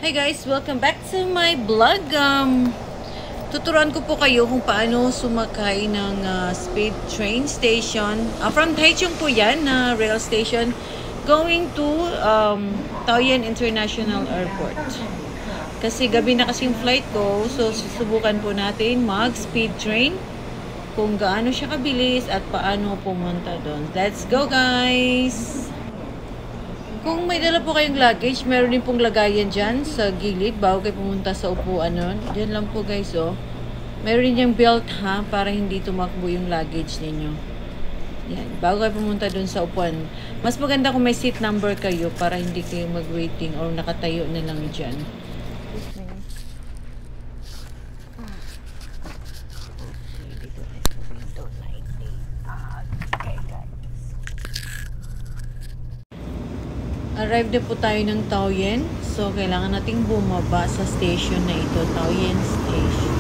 Hi guys! Welcome back to my vlog. Tuturuan ko po kayo kung paano sumakay ng speed train station. From Taichung po yan, na rail station, going to Taoyuan International Airport. Kasi gabi na kasing flight ko, so susubukan po natin mag-speed train. Kung gaano siya kabilis at paano pumunta doon. Let's go guys! Kung may dala po kayong luggage, meron din pong lagayan dyan sa gilid bago kayo pumunta sa upuan nun. Diyan lang po guys, oh. Meron din yung belt ha, para hindi tumakbo yung luggage ninyo. Yan, bago kayo pumunta dun sa upuan. Mas maganda kung may seat number kayo para hindi kayo mag-waiting or nakatayo na lang dyan. Arrived na po tayo ng Taoyuan. So, kailangan nating bumaba sa station na ito. Taoyuan Station.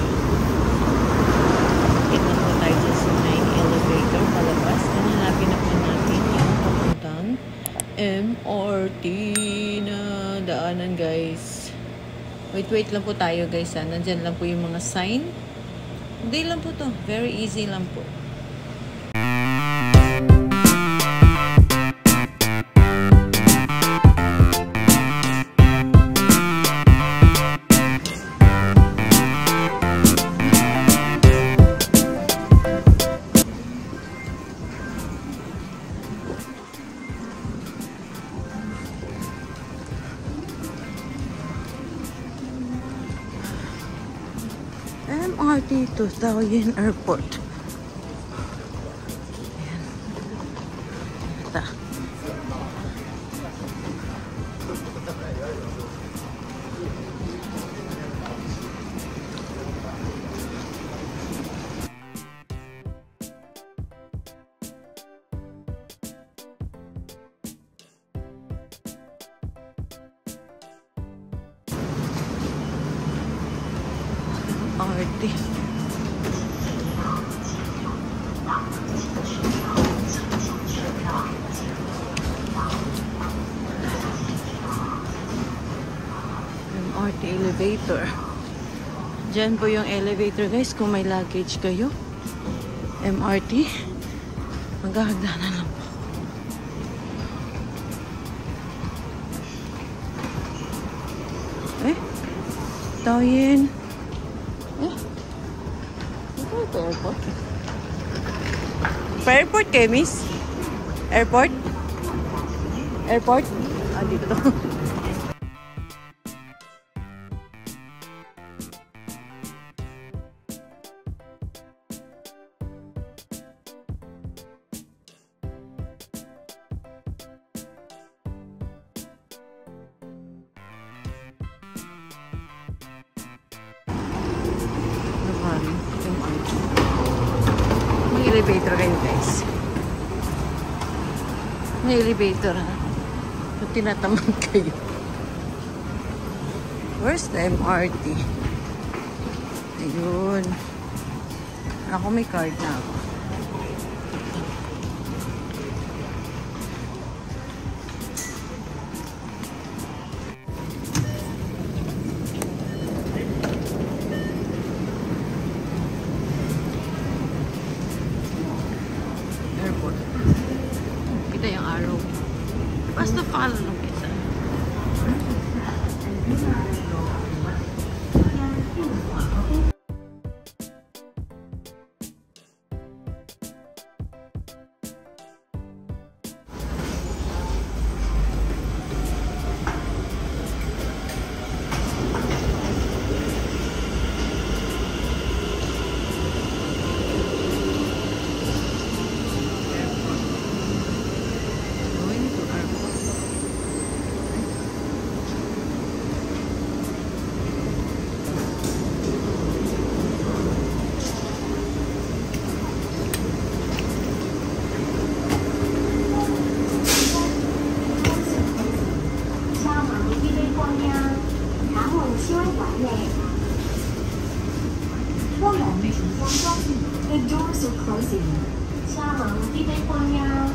Ito po tayo sa may elevator palabas. Hanapin na po natin yung papuntang MRT na daanan guys. Wait lang po tayo guys. Nandyan lang po yung mga sign. Hindi lang po to. Very easy lang po. MRT to Taoyuan Airport. Ayan. Ito. MRT. MRT elevator. Diyan po yung elevator guys kung may luggage kayo. MRT. Maghahagdanan lang po. Taoyuan. Airport. Pa-airport kayo, miss? Airport? Airport? Dito to. May elevator kayo guys. May elevator ha. So, tinatamad kayo. Where's the MRT? Ayun. Ako may card na ako. Kita yung arrow. Basta follow lang isa. The doors are closing. 厦门必备光呀。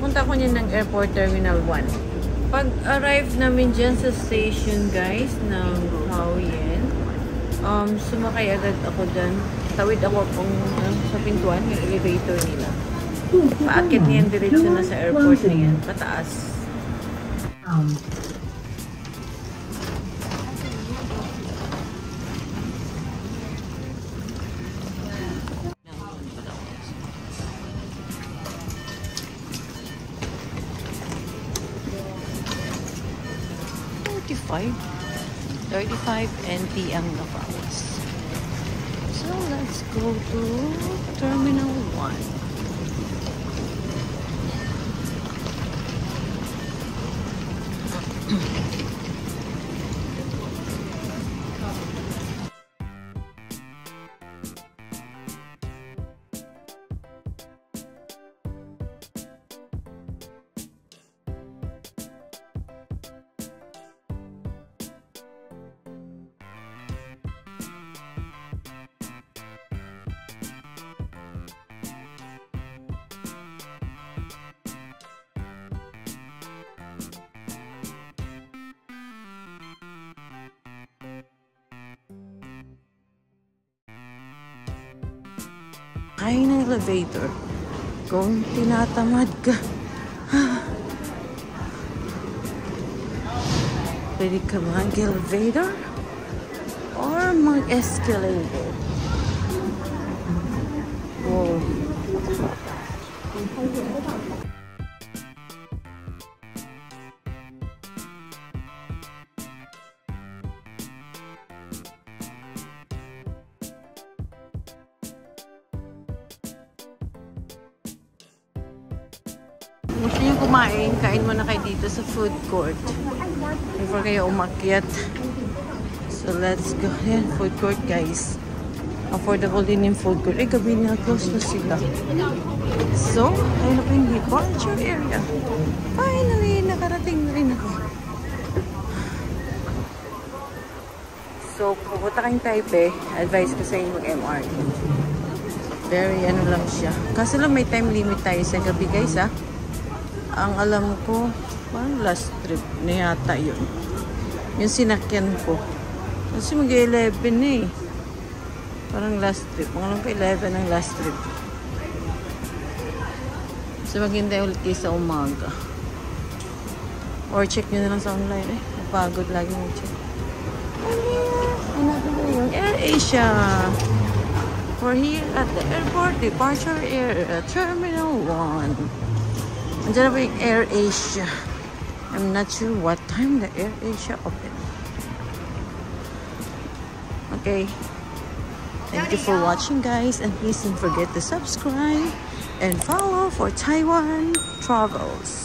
Papunta ko niyan ng Airport Terminal 1. Pag-arrive namin dyan sa station, guys, ng Hualien, sumakay agad ako dyan. Tawid ako sa pintuan, yung elevator nila. Paakit niyan, diretso na sa airport na yan. Pataas. $35 NT ang nabawas. So, let's go to Terminal 1. Kaya ng elevator. Kung tinatamad ka. Pwede ka mag-elevator or mag-escalator. Wow. Gusto nyo kumain, kain muna kayo dito sa food court before kayo umakyat. So let's go. Yan, food court, guys. Affordable din yung food court. Gabi na, close na sila. So, ayun na po yung departure area. Finally, nakarating na rin ako. So, pupunta kayong Taipei, advice ko sa inyo mag-MRT. Very ano lang siya. Kaso lang may time limit tayo sa gabi, guys, ha. Ang alam ko, parang last trip na yata yun. Yung sinakyan ko. Kasi mag-11 eh. Parang last trip. Ang alam ko 11 ang last trip. So maghintay ulit kayo sa umaga. Or check nyo na lang sa online eh. Napagod lagi mag-check. Ano ba yung AirAsia? We're here at the airport departure area, Terminal 1. Andiyan na ba yung AirAsia? I'm not sure what time the AirAsia open. Okay. Thank you for watching, guys. And please don't forget to subscribe and follow for Taiwan Travels.